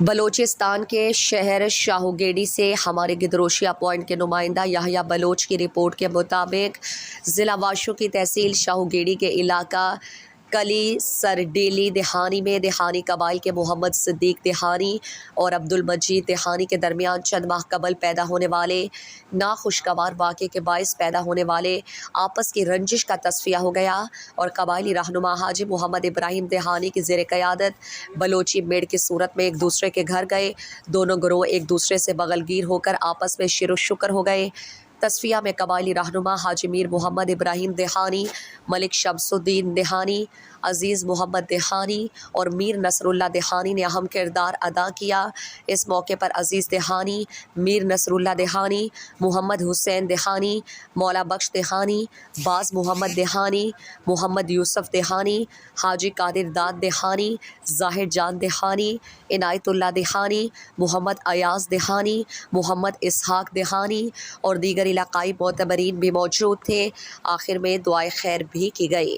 بلوچستان کے شہر شاہوگیڑی سے ہمارے گدروشیہ پوائنٹ کے نمائندہ یحییٰ بلوچ کی رپورٹ کے مطابق ضلع واشو کی تحصیل شاہوگیڑی کے علاقہ کلی سرڈیلی دہانی میں دہانی قبائل کے محمد صدیق دہانی اور عبدالمجید دہانی کے درمیان چند ماہ قبل پیدا ہونے والے ناخوشگوار واقعے کے باعث پیدا ہونے والے آپس کی رنجش کا تصفیہ ہو گیا اور قبائلی رہنما حاجی محمد ابراہیم دہانی کی زیر قیادت بلوچی میڑ کی صورت میں ایک دوسرے کے گھر گئے۔ دونوں گروہ ایک دوسرے سے بغل گیر ہو کر آپس میں شر و شکر ہو گئے۔ تصفیہ میں قبائلی رہنما حاجی میر محمد ابراہیم دہانی، ملک شمس الدین دہانی، عزیز محمد دہانی اور میر نصر اللہ دہانی نے اہم کردار ادا کیا۔ اس موقع پر عزیز دہانی، میر نصر اللہ دہانی، محمد حسین دہانی، مولا بخش دہانی، باز محمد دہانی، محمد یوسف دہانی، حاجی قادر داد دہانی، ظاہر جان دہانی، عنایت اللہ دہانی، محمد ایاز دہانی، محمد اسحاق دہانی اور دیگر علاقائی معتبرین بھی موجود تھے۔ آخر میں دعائے خیر بھی کی گئی۔